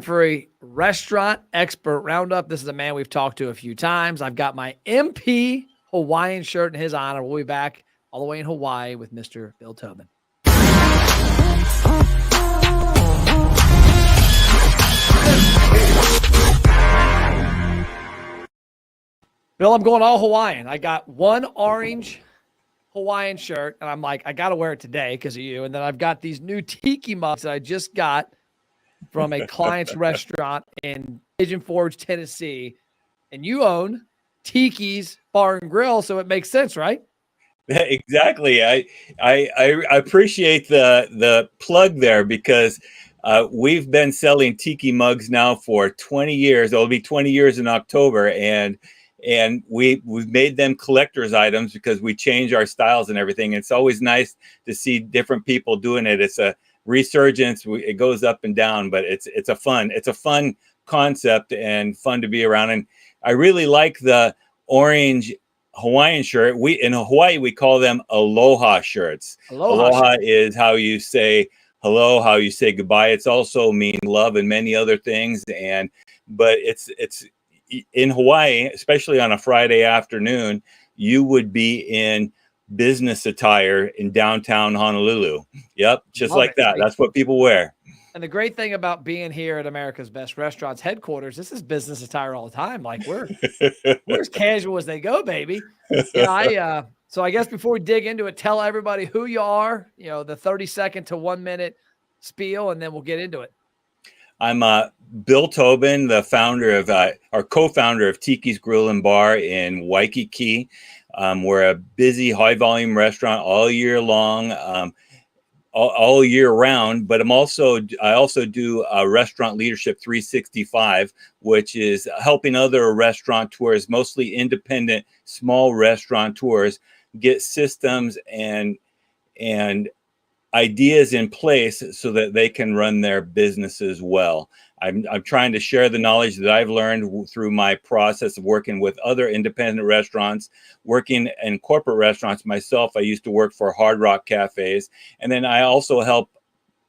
For a restaurant expert roundup. This is a man we've talked to a few times. I've got my MP Hawaiian shirt in his honor. We'll be back all the way in Hawaii with Mr. Bill Tobin. Bill, I'm going all Hawaiian. I got one orange Hawaiian shirt, and I'm like, I got to wear it today because of you. And then I've got these new Tiki Mugs that I just got from a client's restaurant in Pigeon Forge, Tennessee. And you own Tiki's Bar and Grill, so it makes sense, right? Exactly. I appreciate the plug there because we've been selling Tiki Mugs now for 20 years. It'll be 20 years in October, and we've made them collector's items because we change our styles and everything. It's always nice to see different people doing it. It's a resurgence. It goes up and down, but it's a fun concept and fun to be around. And I really like the orange Hawaiian shirt. In Hawaii we call them aloha shirts. Aloha is how you say hello, how you say goodbye. It's also mean love and many other things. But it's in Hawaii, especially on a Friday afternoon, you would be in business attire in downtown Honolulu. Yep, just Love like it. that. That's what people wear. And the great thing about being here at America's Best Restaurants headquarters, this is business attire all the time. Like we're as casual as they go, baby. So I guess before we dig into it, tell everybody who you are, the 30-second to 1 minute spiel, and then we'll get into it. I'm Bill Tobin, the founder of or co-founder of Tiki's Grill and Bar in Waikiki. We're a busy, high-volume restaurant all year long, all year round. But I also do Restaurant Leadership 365, which is helping other restaurateurs, mostly independent, small restaurateurs, get systems and ideas in place so that they can run their businesses well. I'm trying to share the knowledge that I've learned through my process of working with other independent restaurants, working in corporate restaurants myself. I used to work for Hard Rock Cafes, and then I also help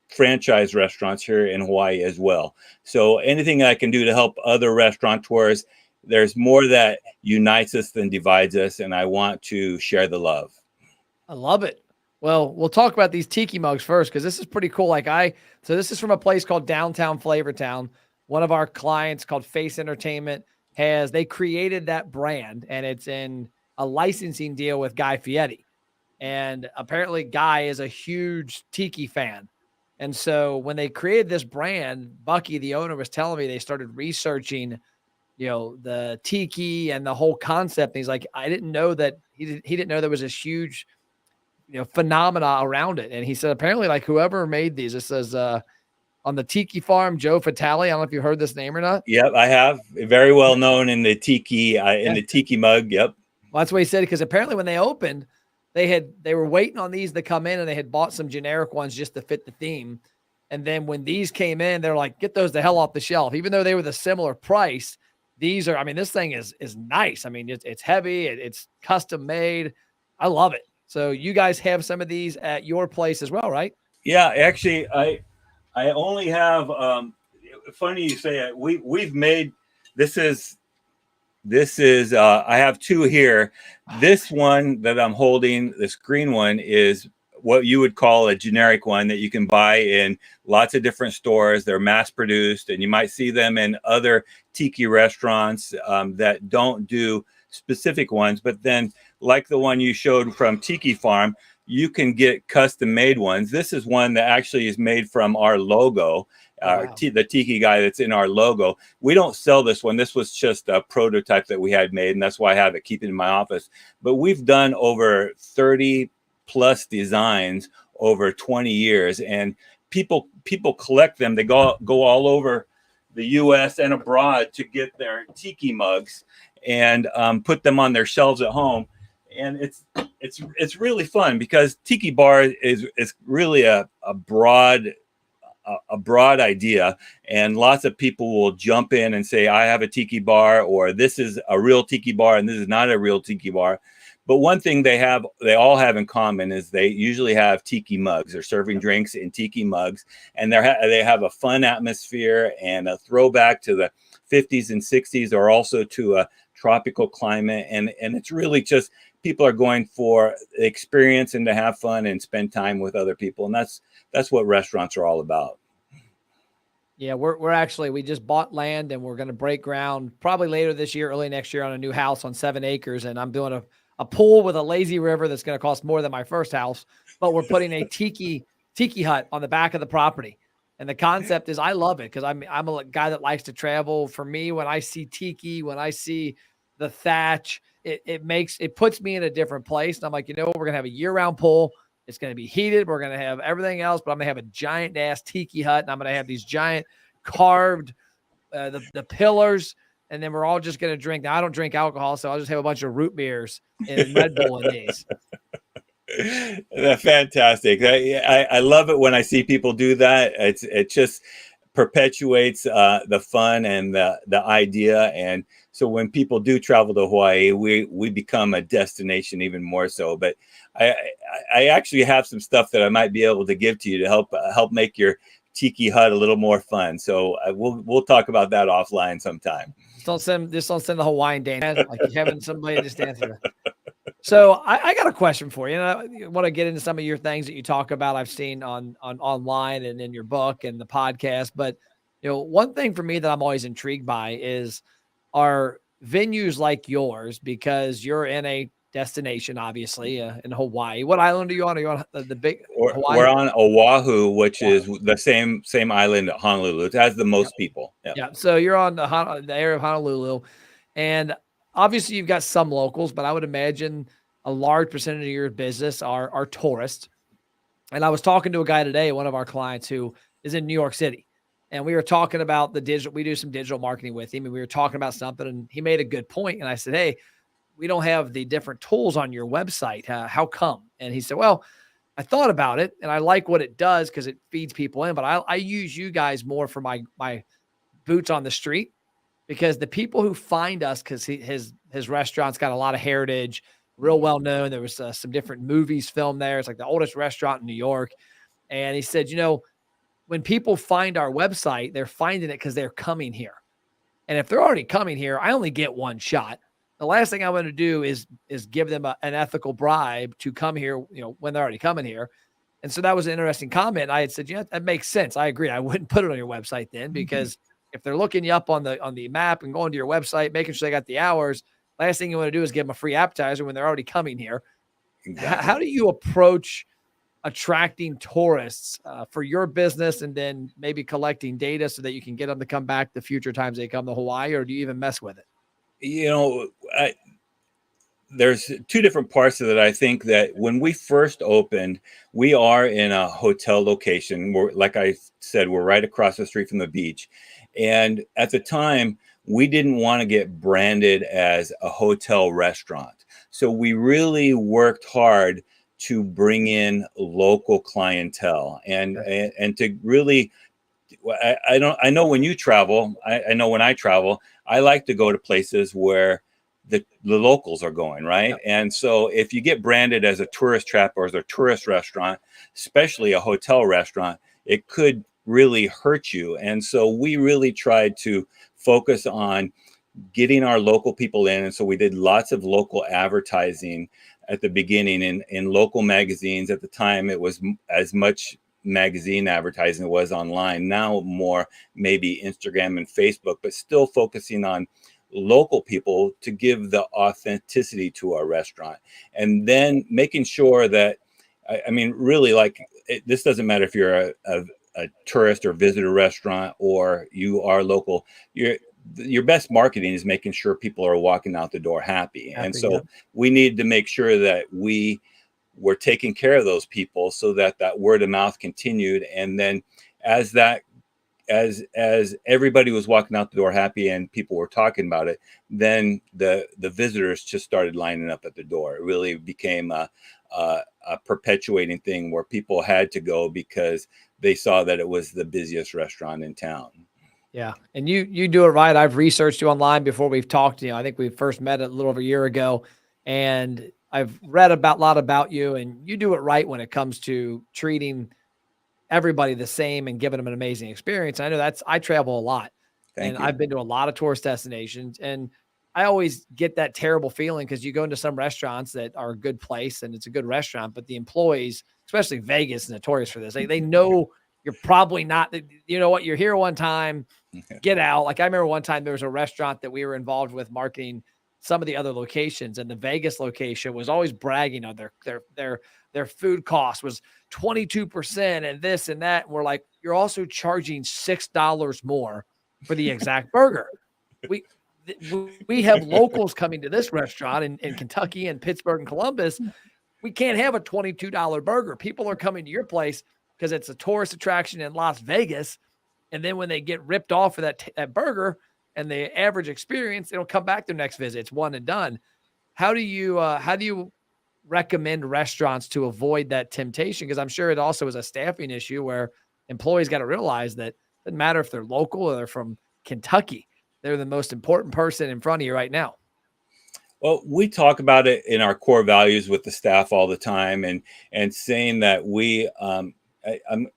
franchise restaurants here in Hawaii as well. So anything I can do to help other restaurateurs, there's more that unites us than divides us, and I want to share the love. I love it. Well, we'll talk about these Tiki Mugs first because this is pretty cool. So this is from a place called Downtown Flavortown. One of our clients called Face Entertainment they created that brand, and it's in a licensing deal with Guy Fieri. And apparently Guy is a huge Tiki fan. And so when they created this brand, Bucky, the owner, was telling me they started researching, the Tiki and the whole concept. And he's like, I didn't know that he didn't know there was this huge phenomena around it. And he said, apparently, like whoever made these, it says on the Tiki farm, Joe Fatale. I don't know if you heard this name or not. Yep, I have. Very well known in the Tiki, the Tiki Mug. Yep. Well, that's what he said, because apparently when they opened, they were waiting on these to come in, and they had bought some generic ones just to fit the theme. And then when these came in, they're like, get those the hell off the shelf. Even though they were the similar price, these are, this thing is nice. It's heavy. It's custom made. I love it. So you guys have some of these at your place as well, right? Yeah, actually, I only have. Funny you say it. We've made this is. I have two here. This one that I'm holding, this green one, is what you would call a generic one that you can buy in lots of different stores. They're mass produced, and you might see them in other Tiki restaurants that don't do specific ones. But then, like the one you showed from Tiki Farm, you can get custom made ones. This is one that actually is made from our logo, wow. The Tiki guy that's in our logo. We don't sell this one. This was just a prototype that we had made, and that's why I have it, keep it in my office. But we've done over 30 plus designs over 20 years, and people collect them. They go all over the US and abroad to get their Tiki mugs and put them on their shelves at home. And it's really fun because Tiki Bar is really a broad idea, and lots of people will jump in and say, I have a Tiki Bar, or this is a real Tiki Bar and this is not a real Tiki Bar. But one thing they all have in common is they usually have tiki mugs. They're serving drinks in tiki mugs, and they have a fun atmosphere and a throwback to the 50s and 60s, or also to a tropical climate. And it's really just people are going for experience and to have fun and spend time with other people. And that's what restaurants are all about. Yeah, we just bought land and we're going to break ground probably later this year, early next year on a new house on 7 acres. And I'm doing a pool with a lazy river that's going to cost more than my first house, but we're putting a tiki hut on the back of the property. And the concept is I love it because I'm a guy that likes to travel. For me, when I see tiki, when I see the thatch, it puts me in a different place. And I'm like, we're going to have a year-round pool. It's going to be heated. We're going to have everything else, but I'm going to have a giant ass tiki hut, and I'm going to have these giant carved the pillars, and then we're all just going to drink. Now I don't drink alcohol, so I'll just have a bunch of root beers and Red Bull in these. That's fantastic. I love it when I see people do that. It just perpetuates the fun and the idea. And so when people do travel to Hawaii, we become a destination even more so. But I actually have some stuff that I might be able to give to you to help make your tiki hut a little more fun. So we'll talk about that offline sometime. Just don't send the Hawaiian dance like you're having somebody just dance here. So I got a question for you. And I want to get into some of your things that you talk about. I've seen on online and in your book and the podcast. But one thing for me that I'm always intrigued by is are venues like yours, because you're in a destination, obviously, in Hawaii. What island are you on? Are you on the big Hawaii? We're on Oahu, which is the same island at Honolulu. It has the most people. Yeah. So you're on the area of Honolulu, and obviously you've got some locals, but I would imagine a large percentage of your business are tourists. And I was talking to a guy today, one of our clients who is in New York City, and we were talking about the digital. We do some digital marketing with him, and we were talking about something, and he made a good point. And I said, "Hey, we don't have the different tools on your website. How come?" And he said, "Well, I thought about it, and I like what it does because it feeds people in. But I use you guys more for my boots on the street, because the people who find us, because his restaurant's got a lot of heritage, real well known. There was some different movies filmed there. It's like the oldest restaurant in New York." And he said, when people find our website, they're finding it because they're coming here. And if they're already coming here, I only get one shot. The last thing I want to do is give them an ethical bribe to come here, when they're already coming here. And so that was an interesting comment. I had said, that makes sense. I agree. I wouldn't put it on your website then, because if they're looking you up on the map and going to your website, making sure they got the hours, last thing you want to do is give them a free appetizer when they're already coming here. Exactly. How do you approach attracting tourists for your business, and then maybe collecting data so that you can get them to come back the future times they come to Hawaii, or do you even mess with it? There's two different parts of it. I think that when we first opened, we are in a hotel location. Like I said, we're right across the street from the beach. And at the time, we didn't want to get branded as a hotel restaurant. So we really worked hard to bring in local clientele and to really, I know when you travel, I know when I travel, I like to go to places where the locals are going, right? Yep. And so if you get branded as a tourist trap or as a tourist restaurant, especially a hotel restaurant, it could really hurt you. And so we really tried to focus on getting our local people in. And so we did lots of local advertising at the beginning in local magazines. At the time, it was as much magazine advertising it was online. Now more maybe Instagram and Facebook, but still focusing on local people to give the authenticity to our restaurant. And then making sure that, I mean, really, like, this doesn't matter if you're a tourist or visitor restaurant or you are local. Your best marketing is making sure people are walking out the door happy. And so we need to make sure that we were taking care of those people so that word of mouth continued. And then as everybody was walking out the door happy and people were talking about it, then the visitors just started lining up at the door. It really became a perpetuating thing where people had to go because they saw that it was the busiest restaurant in town. Yeah. And you do it right. I've researched you online before we've talked. I think we first met a little over a year ago, and I've read about a lot about you, and you do it right when it comes to treating everybody the same and giving them an amazing experience. I know I travel a lot, and Thank you. I've been to a lot of tourist destinations, and I always get that terrible feeling because you go into some restaurants that are a good place and it's a good restaurant, but the employees, especially Vegas, is notorious for this. They know you're probably not, you know what, you're here one time, get out. Like I remember one time there was a restaurant that we were involved with marketing some of the other locations, and the Vegas location was always bragging on their food cost was 22% and this and that. And we're like, you're also charging $6 more for the exact burger. We we have locals coming to this restaurant in Kentucky and Pittsburgh and Columbus. We can't have a $22 burger. People are coming to your place because it's a tourist attraction in Las Vegas. And then when they get ripped off for that burger and the average experience, they don't come back their next visit. It's one and done. How do you recommend restaurants to avoid that temptation? Because I'm sure it also is a staffing issue where employees got to realize that it doesn't matter if they're local or they're from Kentucky. They're the most important person in front of you right now. Well, we talk about it in our core values with the staff all the time, and saying that I'm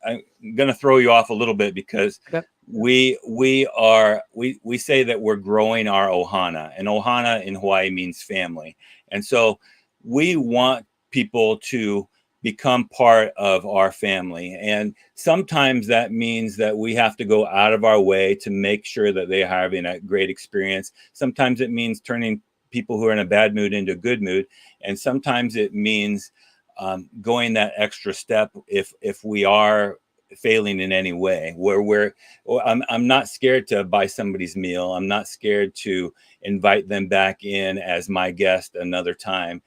going to throw you off a little bit because Okay. we say that we're growing our ohana, and ohana in Hawaii means family, and so we want people to become part of our family, and sometimes that means that we have to go out of our way to make sure that they're having a great experience. Sometimes it means turning people who are in a bad mood into a good mood, and sometimes it means going that extra step if we are failing in any way, where I'm not scared to buy somebody's meal. I'm not scared to invite them back in as my guest another time,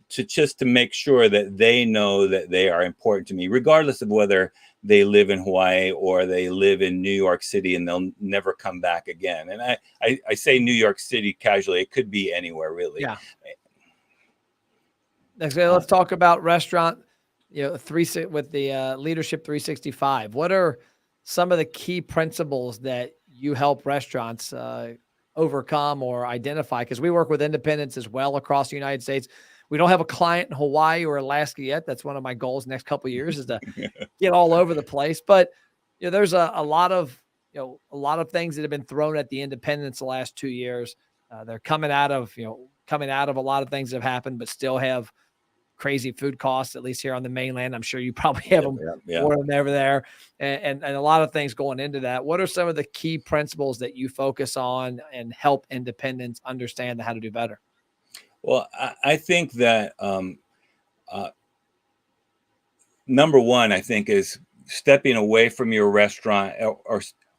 to make sure that they know that they are important to me, regardless of whether they live in Hawaii or they live in New York City and they'll never come back again. And I say New York City casually. It could be anywhere, really. Yeah. Next, let's talk about restaurant, with the Leadership 365. What are some of the key principles that you help restaurants overcome or identify? Because we work with independents as well across the United States. We don't have a client in Hawaii or Alaska yet. That's one of my goals next couple of years is to get all over the place. But there's a lot of things that have been thrown at the independents the last 2 years. They're coming out of a lot of things that have happened, but still have crazy food costs, at least here on the mainland. I'm sure you probably have them more than ever there, and a lot of things going into that. What are some of the key principles that you focus on and help independents understand how to do better? Well, I think that number one, I think, is stepping away from your restaurant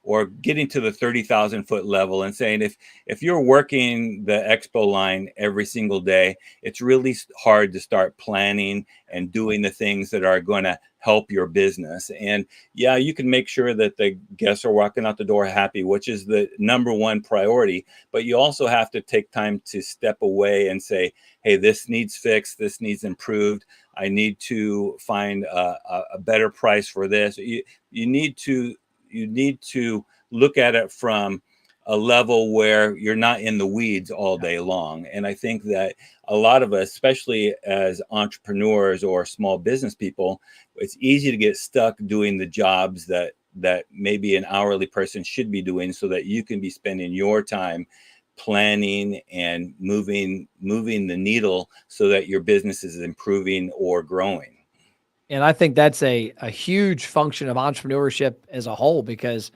or getting to the 30,000 foot level and saying, if you're working the expo line every single day, it's really hard to start planning and doing the things that are going to help your business. And yeah, you can make sure that the guests are walking out the door happy, which is the number one priority. But you also have to take time to step away and say, hey, this needs fixed, this needs improved. I need to find a better price for this. You need to look at it from a level where you're not in the weeds all day long. And I think that a lot of us, especially as entrepreneurs or small business people, it's easy to get stuck doing the jobs that maybe an hourly person should be doing, so that you can be spending your time planning and moving the needle so that your business is improving or growing. And I think that's a huge function of entrepreneurship as a whole, because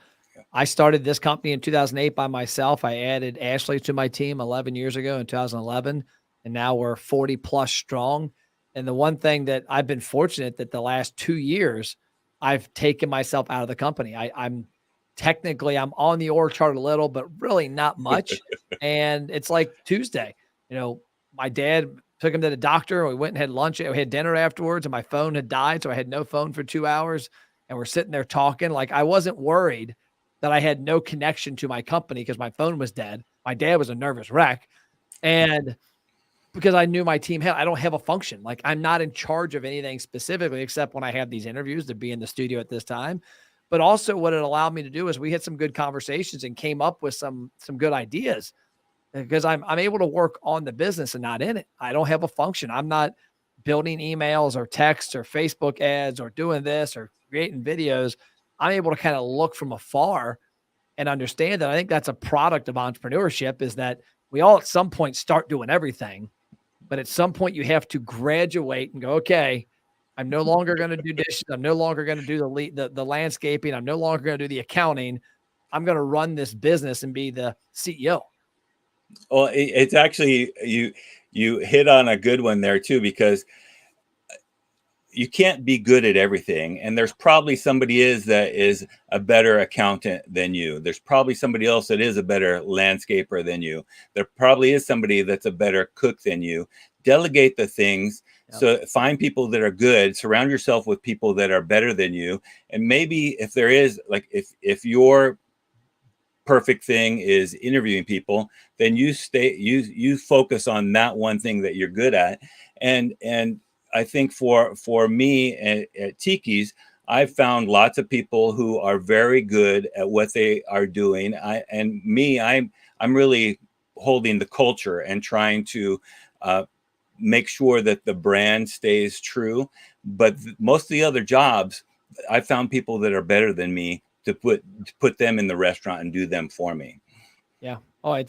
I started this company in 2008 by myself. I added Ashley to my team 11 years ago in 2011, and now we're 40 plus strong. And the one thing that I've been fortunate that the last 2 years, I've taken myself out of the company. I'm on the org chart a little, but really not much. And it's like Tuesday, my dad took him to the doctor. We went and had lunch. We had dinner afterwards, and my phone had died. So I had no phone for 2 hours, and we're sitting there talking. Like, I wasn't worried that I had no connection to my company because my phone was dead. My dad was a nervous wreck. And because I knew my team I don't have a function. Like, I'm not in charge of anything specifically, except when I have these interviews to be in the studio at this time. But also what it allowed me to do is we had some good conversations and came up with some good ideas. because I'm able to work on the business and not in it. I don't have a function. I'm not building emails or texts or Facebook ads or doing this or creating videos. I'm able to kind of look from afar and understand that. I think that's a product of entrepreneurship, is that we all at some point start doing everything, but at some point you have to graduate and go, okay, I'm no longer going to do dishes. I'm no longer going to do the landscaping. I'm no longer going to do the accounting. I'm going to run this business and be the CEO. Well, it's actually, you hit on a good one there too, because you can't be good at everything. And there's probably somebody that is a better accountant than you. There's probably somebody else that is a better landscaper than you. There probably is somebody that's a better cook than you. Delegate the things. Yep. So find people that are good, surround yourself with people that are better than you. And maybe if there is, like, if your perfect thing is interviewing people, then you focus on that one thing that you're good at. And I think for me at Tiki's, I've found lots of people who are very good at what they are doing. I'm really holding the culture and trying to make sure that the brand stays true. But most of the other jobs, I found people that are better than me to put them in the restaurant and do them for me. Yeah. Oh,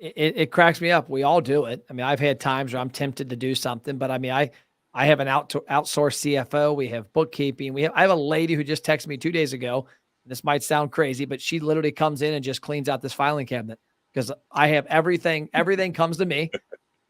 it cracks me up. We all do it. I mean, I've had times where I'm tempted to do something, but I mean, I have an outsourced CFO. We have bookkeeping. I have a lady who just texted me 2 days ago. This might sound crazy, but she literally comes in and just cleans out this filing cabinet, because I have everything comes to me,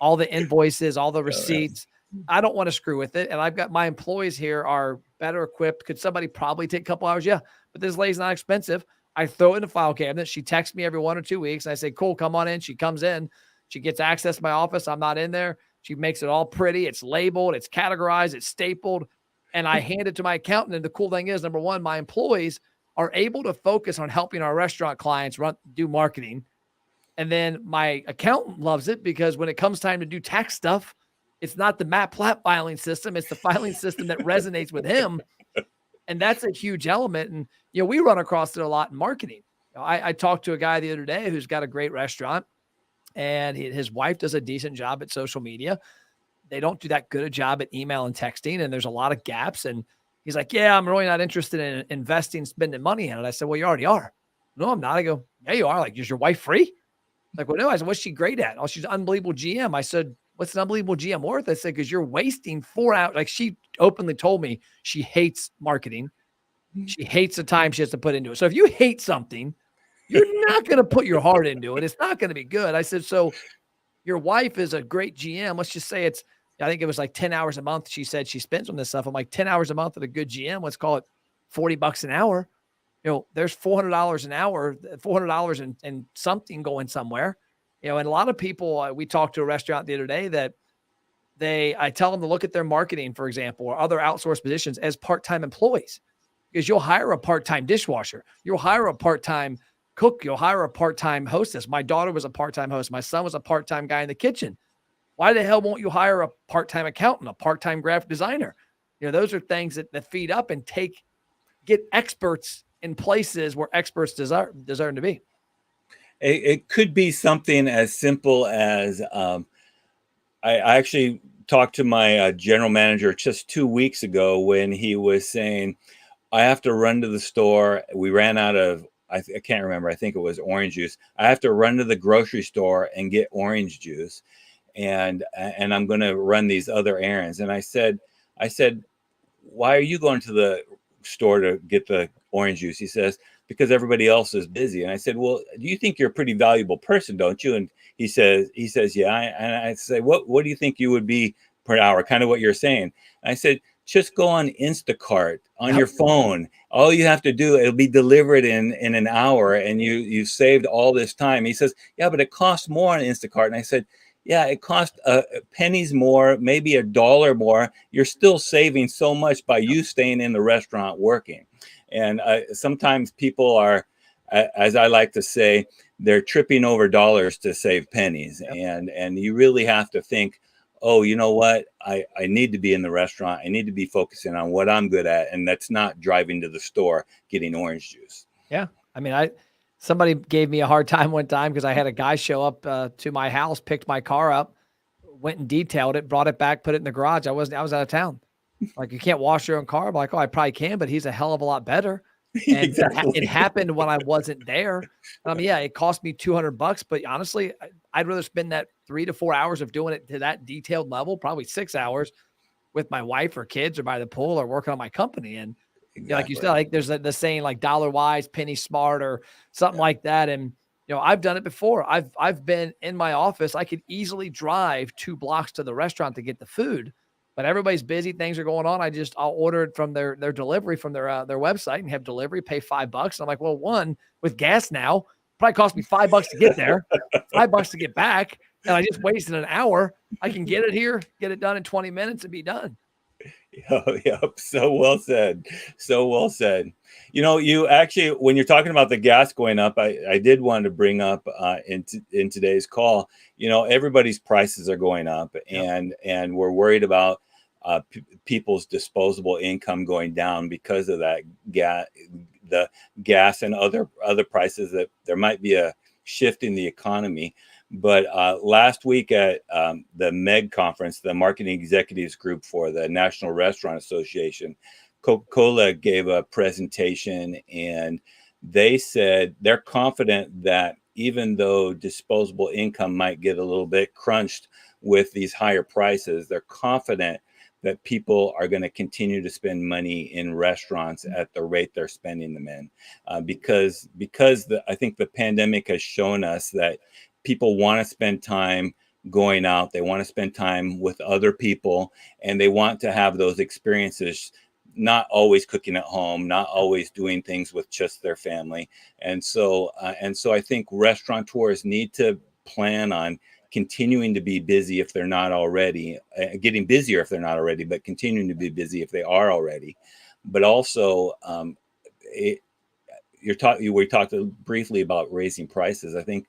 all the invoices, all the receipts. I don't want to screw with it. And I've got my employees here are better equipped. Could somebody probably take a couple hours? Yeah. But this lady's not expensive. I throw it in the file cabinet. She texts me every 1 or 2 weeks. And I say, cool, come on in. She comes in. She gets access to my office. I'm not in there. She makes it all pretty. It's labeled. It's categorized. It's stapled. And I hand it to my accountant. And the cool thing is, number one, my employees are able to focus on helping our restaurant clients do marketing. And then my accountant loves it, because when it comes time to do tax stuff, it's not the Matt Platt filing system. It's the filing system that resonates with him. And that's a huge element. And, we run across it a lot in marketing. I talked to a guy the other day who's got a great restaurant, and his wife does a decent job at social media. They don't do that good a job at email and texting, and there's a lot of gaps. And he's like, yeah, I'm really not interested in investing, spending money in it. I said, well, you already are. No, I'm not. I go, yeah, you are. Like, is your wife free? Like, well, no. I said, what's she great at? Oh, she's an unbelievable GM. I said, what's an unbelievable GM worth? I said, because you're wasting 4 hours. Like, she openly told me she hates marketing. She hates the time she has to put into it. So if you hate something, you're not going to put your heart into it. It's not going to be good. I said, so your wife is a great GM. Let's just say I think it was like 10 hours a month. She said she spends on this stuff. I'm like, 10 hours a month at a good GM. Let's call it $40 an hour. There's $400 an hour, $400 and something going somewhere. And a lot of people, we talked to a restaurant the other day that I tell them to look at their marketing, for example, or other outsourced positions as part-time employees, because you'll hire a part-time dishwasher. You'll hire a part-time cook. You'll hire a part-time hostess. My daughter was a part-time host. My son was a part-time guy in the kitchen. Why the hell won't you hire a part-time accountant, a part-time graphic designer? Those are things that feed up and get experts in places where experts deserve to be. It could be something as simple as I actually talked to my general manager just 2 weeks ago, when he was saying, I have to run to the store. We ran out of, I can't remember, I think it was orange juice. I have to run to the grocery store and get orange juice. And I'm going to run these other errands. And I said, why are you going to the store to get the orange juice? He says, because everybody else is busy. And I said, well, do you think you're a pretty valuable person, don't you? And he says, yeah. And I say, what do you think you would be per hour? Kind of what you're saying. And I said, just go on Instacart on your phone. All you have to do, it'll be delivered in an hour, and you've saved all this time. He says, yeah, but it costs more on Instacart. And I said, yeah, it costs pennies more, maybe $1 more. You're still saving so much by you staying in the restaurant working. And sometimes people are, as I like to say, they're tripping over dollars to save pennies. Yep. And you really have to think, oh, you know what? I need to be in the restaurant. I need to be focusing on what I'm good at. And that's not driving to the store, getting orange juice. Yeah. I mean, Somebody gave me a hard time one time because I had a guy show up to my house, picked my car up, went and detailed it, brought it back, put it in the garage. I was out of town. Like, you can't wash your own car. I'm like, oh, I probably can, but he's a hell of a lot better. And it Exactly. happened when I wasn't there. Yeah, it cost me $200, but honestly, I'd rather spend that 3 to 4 hours of doing it to that detailed level, probably 6 hours with my wife or kids or by the pool or working on my company. And like you said, Exactly. like there's the saying like dollar wise, penny smart or something like that. And I've done it before. I've been in my office. I could easily drive 2 blocks to the restaurant to get the food, but everybody's busy. Things are going on. I'll order it from their delivery from their website and have delivery, pay $5. And I'm like, well, one with gas now probably cost me $5 to get there, $5 to get back. And I just wasted an hour. I can get it here, get it done in 20 minutes and be done. Oh, yep. So well said. So well said. You actually, when you're talking about the gas going up, I did want to bring up in today's call, everybody's prices are going up, Yep. and we're worried about people's disposable income going down because of that the gas and other prices, that there might be a shift in the economy. But last week at the MEG conference, the Marketing Executives Group for the National Restaurant Association, Coca-Cola gave a presentation, and they said they're confident that even though disposable income might get a little bit crunched with these higher prices, they're confident that people are going to continue to spend money in restaurants at the rate they're spending them in, because I think the pandemic has shown us that people want to spend time going out. They want to spend time with other people, and they want to have those experiences, not always cooking at home, not always doing things with just their family. And so I think restaurateurs need to plan on continuing to be busy if they're not already, getting busier if they're not already, but continuing to be busy if they are already. But also, we talked briefly about raising prices. I think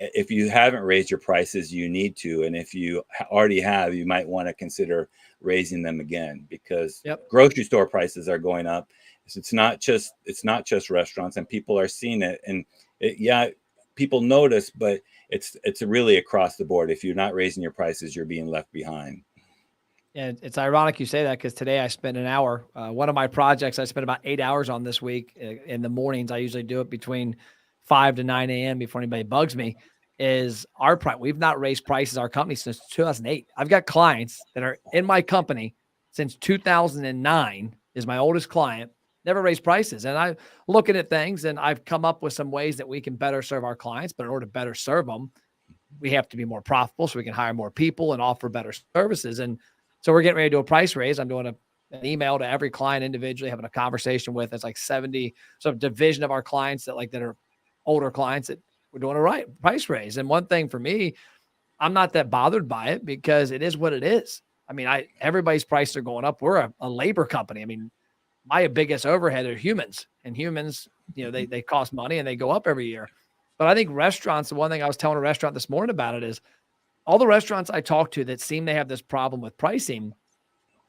if you haven't raised your prices, you need to. And if you already have, you might want to consider raising them again, because grocery store prices are going up. So it's not just restaurants, and people are seeing it. And people notice, but it's really across the board. If you're not raising your prices, you're being left behind. Yeah, it's ironic you say that, because today I spent an hour. One of my projects I spent about 8 hours on this week in the mornings. I usually do it between 5 to 9 a.m. before anybody bugs me. Is our price? We've not raised prices our company since 2008. I've got clients that are in my company since 2009. Is my oldest client. Never raised prices, and I'm looking at things, and I've come up with some ways that we can better serve our clients. But in order to better serve them, we have to be more profitable so we can hire more people and offer better services. And so we're getting ready to do a price raise. I'm doing an email to every client individually, having a conversation with. It's like 70 some division of our clients that are older clients, that we're doing a price raise. And one thing for me, I'm not that bothered by it, because it is what it is. I mean, everybody's prices are going up. We're a labor company. I mean, my biggest overhead are humans, and humans, they cost money and they go up every year. But I think restaurants, the one thing I was telling a restaurant this morning about it is, all the restaurants I talk to that seem they have this problem with pricing,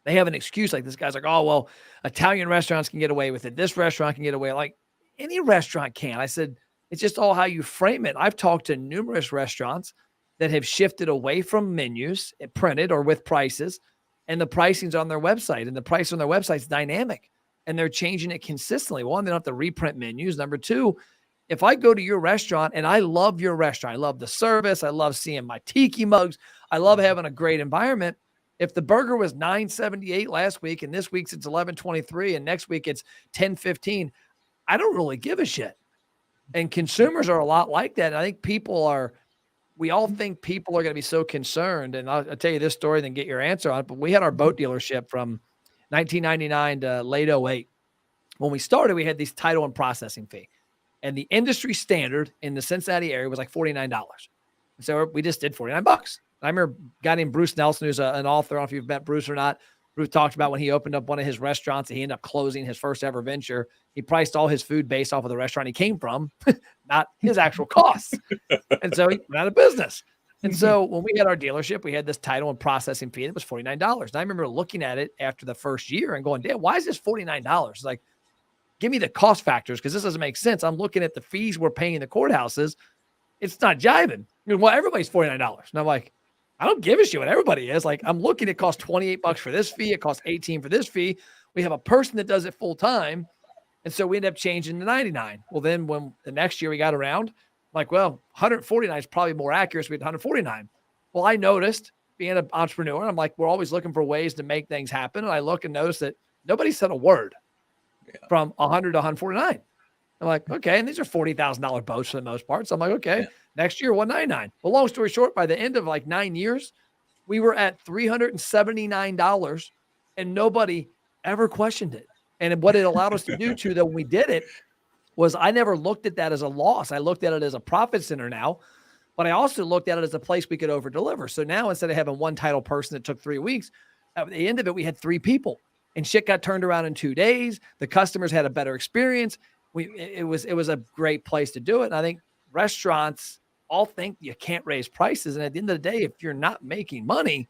they have an excuse. Like, this guy's like, oh, well, Italian restaurants can get away with it. This restaurant can get away. Like, any restaurant can. I said, it's just all how you frame it. I've talked to numerous restaurants that have shifted away from menus printed or with prices, and the pricing's on their website, and the price on their website is dynamic, and they're changing it consistently. One, they don't have to reprint menus. Number two, if I go to your restaurant, and I love your restaurant, I love the service, I love seeing my Tiki Mugs, I love having a great environment. If the burger was $9.78 last week, and this week's it's $11.23, and next week it's $10.15, I don't really give a shit. And consumers are a lot like that. And I think we all think people are going to be so concerned. And I'll tell you this story and then get your answer on it. But we had our boat dealership from 1999 to late 08. When we started, we had these title and processing fee. And the industry standard in the Cincinnati area was like $49. And so we just did $49. I remember a guy named Bruce Nelson, who's an author. I don't know if you've met Bruce or not. Bruce talked about when he opened up one of his restaurants, and he ended up closing his first ever venture. He priced all his food based off of the restaurant he came from, not his actual costs. And so he went out of business. And so when we had our dealership, we had this title and processing fee. And it was $49. And I remember looking at it after the first year and going, damn, why is this $49? It's like, give me the cost factors because this doesn't make sense. I'm looking at the fees we're paying the courthouses. It's not jiving. Well, everybody's $49. And I'm like, I don't give a shit what everybody is. Like, I'm looking, it costs $28 for this fee. It costs $18 for this fee. We have a person that does it full time. And so we end up changing to 99. Well, then when the next year we got around, I'm like, well, 149 is probably more accurate. So we had 149. Well, I noticed being an entrepreneur, I'm like, we're always looking for ways to make things happen. And I look and notice that nobody said a word from 100 to 149. I'm like, okay. And these are $40,000 boats for the most part. So I'm like, okay, next year, 199. Well, long story short, by the end of like 9 years, we were at $379 and nobody ever questioned it. And what it allowed us to do too, that when we did it, was I never looked at that as a loss. I looked at it as a profit center now, but I also looked at it as a place we could over deliver. So now instead of having one title person that took 3 weeks, at the end of it, we had 3 people and shit got turned around in 2 days. The customers had a better experience. It was a great place to do it. And I think restaurants all think you can't raise prices. And at the end of the day, if you're not making money,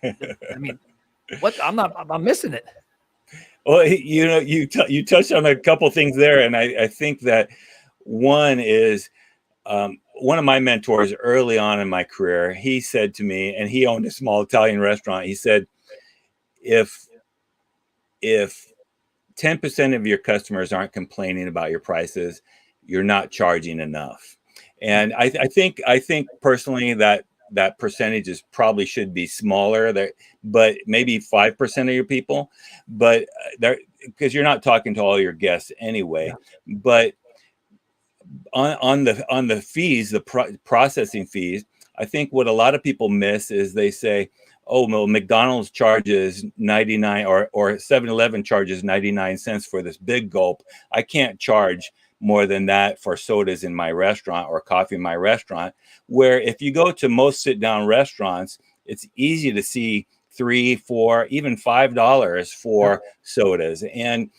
I mean, I'm missing it. Well, you touched on a couple things there, and I think that one is one of my mentors early on in my career. He said to me, and he owned a small Italian restaurant. He said, if 10% of your customers aren't complaining about your prices, you're not charging enough. And I think personally that percentage is probably should be smaller there, but maybe 5% of your people, but because you're not talking to all your guests anyway. Yeah. But on the fees, the processing fees, I think what a lot of people miss is they say, oh, well, McDonald's charges 99 or 7-Eleven charges 99 cents for this big gulp. I can't charge more than that for sodas in my restaurant or coffee in my restaurant. Where if you go to most sit-down restaurants, it's easy to see $3, $4, even $5 for sodas, and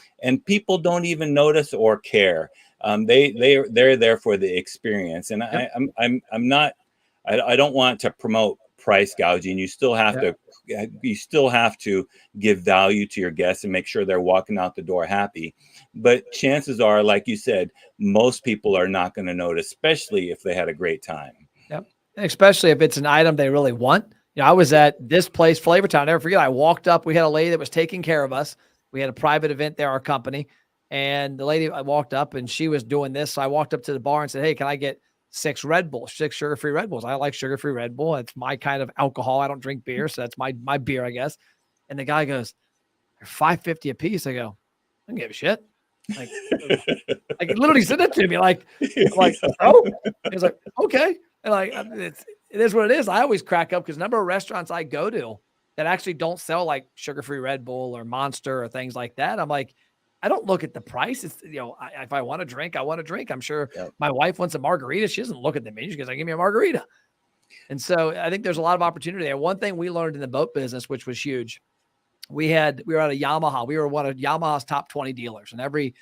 people don't even notice or care. They're there for the experience, and I don't want to promote price gouging. You still have to give value to your guests and make sure they're walking out the door happy. But chances are, like you said, most people are not going to notice, especially if they had a great time. Yep. Especially if it's an item they really want. You know, I was at this place, Flavortown. I'll never forget. I walked up. We had a lady that was taking care of us. We had a private event there, our company. And the lady, I walked up and she was doing this. So I walked up to the bar and said, hey, can I get 6 Red Bulls, 6 sugar-free Red Bulls? I like sugar-free Red Bull. It's my kind of alcohol. I don't drink beer. So that's my beer, I guess. And the guy goes, they're $5.50 a piece. I go, I don't give a shit. Like literally said that to me. Like, oh, he's like, okay. And like, it is what it is. I always crack up because a number of restaurants I go to that actually don't sell like sugar-free Red Bull or Monster or things like that. I'm like, I don't look at the price. It's, if I want to drink, I want to drink. I'm sure my wife wants a margarita. She doesn't look at the menu. She goes, give me a margarita. And so I think there's a lot of opportunity there. One thing we learned in the boat business, which was huge, we were at a Yamaha. We were one of Yamaha's top 20 dealers. And every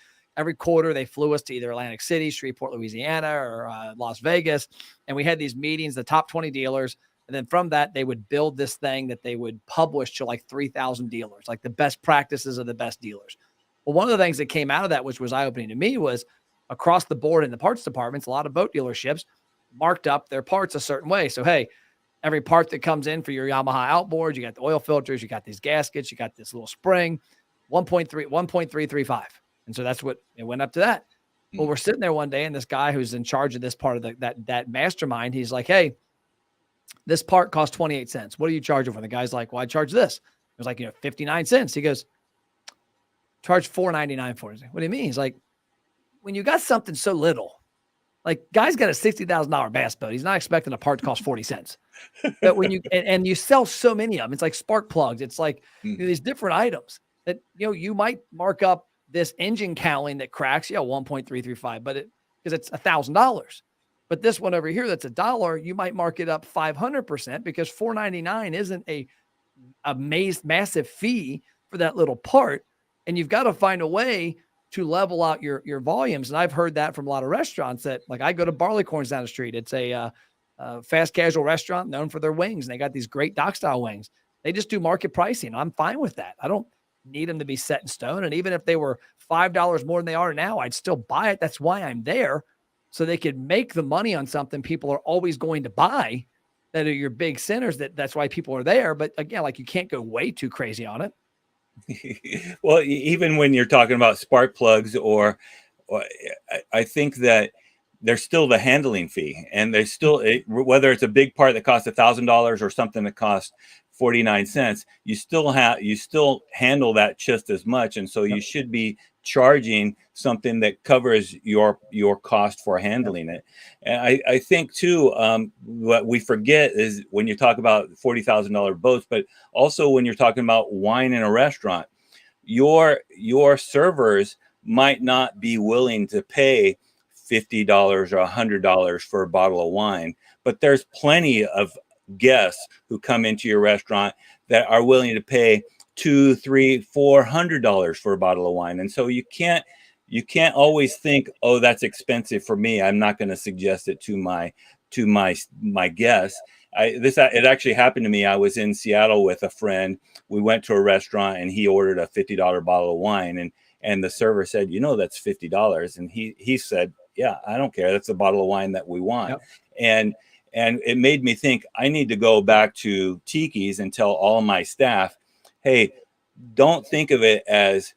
quarter they flew us to either Atlantic City, Shreveport, Louisiana, or Las Vegas. And we had these meetings, the top 20 dealers. And then from that, they would build this thing that they would publish to like 3,000 dealers, like the best practices of the best dealers. Well, one of the things that came out of that, which was eye-opening to me, was across the board in the parts departments, a lot of boat dealerships marked up their parts a certain way. So, hey, every part that comes in for your Yamaha outboard, you got the oil filters, you got these gaskets, you got this little spring, 1.335. And so that's what it went up to that. Well, we're sitting there one day, and this guy who's in charge of this part of that mastermind, he's like, hey, this part costs 28 cents. What are you charging for? The guy's like, well, I charge this. It was like, 59 cents. He goes, charge $4.99 for it. What do you mean? He's like, when you got something so little, like guy's got a $60,000 bass boat. He's not expecting a part to cost 40 cents. But when you, and you sell so many of them, it's like spark plugs. It's like these different items that, you might mark up this engine cowling that cracks, 1.335, but because it's $1,000. But this one over here, that's $1, you might mark it up 500% because $4.99 isn't a massive fee for that little part. And you've got to find a way to level out your volumes. And I've heard that from a lot of restaurants that, like, I go to Barleycorns down the street. It's a fast casual restaurant known for their wings. And they got these great dock style wings. They just do market pricing. I'm fine with that. I don't need them to be set in stone. And even if they were $5 more than they are now, I'd still buy it. That's why I'm there. So they could make the money on something people are always going to buy that are your big centers. That's why people are there. But again, like you can't go way too crazy on it. Well, even when you're talking about spark plugs or I think that there's still the handling fee, and there's still whether it's a big part that costs $1,000 or something that costs 49 cents, you still handle that just as much, and so you should be charging something that covers your cost for handling it. And I think too, what we forget is when you talk about $40,000 boats, but also when you're talking about wine in a restaurant, your servers might not be willing to pay $50 or $100 for a bottle of wine, but there's plenty of guests who come into your restaurant that are willing to pay $200, $300, $400 for a bottle of wine. And so you can't always think, oh, that's expensive for me, I'm not going to suggest it to my guests. It actually happened to me. I was in Seattle with a friend. We went to a restaurant and he ordered a $50 bottle of wine, and the server said, that's $50. And he said, yeah, I don't care. That's a bottle of wine that we want. Yep. And it made me think I need to go back to Tiki's and tell all my staff, hey, don't think of it as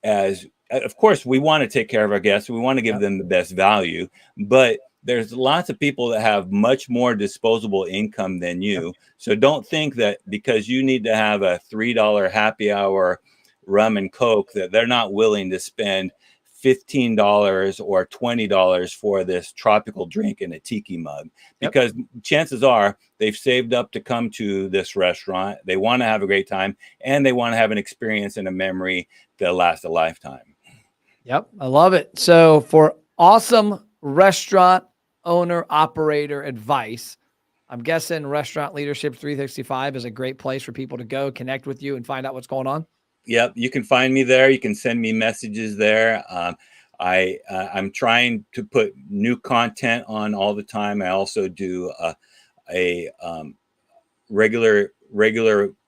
of course we want to take care of our guests. We want to give them the best value, but there's lots of people that have much more disposable income than you. So don't think that because you need to have a $3 happy hour rum and Coke that they're not willing to spend $15 or $20 for this tropical drink in a tiki mug, because chances are they've saved up to come to this restaurant. They want to have a great time, and they want to have an experience and a memory that lasts a lifetime. Yep. I love it. So for awesome restaurant owner operator advice, I'm guessing Restaurant Leadership 365 is a great place for people to go connect with you and find out what's going on. Yep, you can find me there. You can send me messages there. I'm trying to put new content on all the time. I also do regular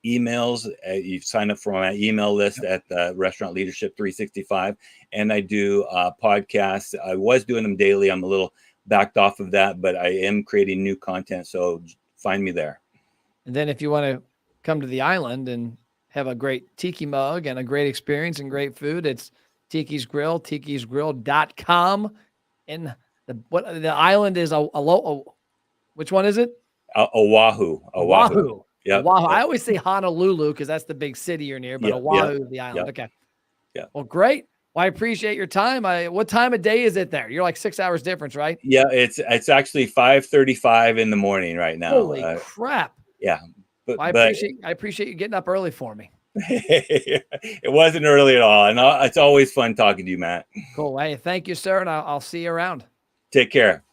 emails. You sign up for my email list at the Restaurant Leadership 365, and I do podcasts. I was doing them daily. I'm a little backed off of that, but I am creating new content. So find me there. And then if you want to come to the island and have a great tiki mug and a great experience and great food, it's Tiki's Grill, tikisgrill.com. And the island is which one is it? Oahu. Yeah. Oahu. I always say Honolulu because that's the big city you're near, but Oahu is the island. Okay. Yeah. Well, great. Well, I appreciate your time. What time of day is it there? You're like 6 hours difference, right? Yeah, it's actually 5:35 in the morning right now. Holy crap. Yeah. Well, I appreciate you getting up early for me. It wasn't early at all. And it's always fun talking to you, Matt. Cool. Hey, thank you, sir. And I'll see you around. Take care.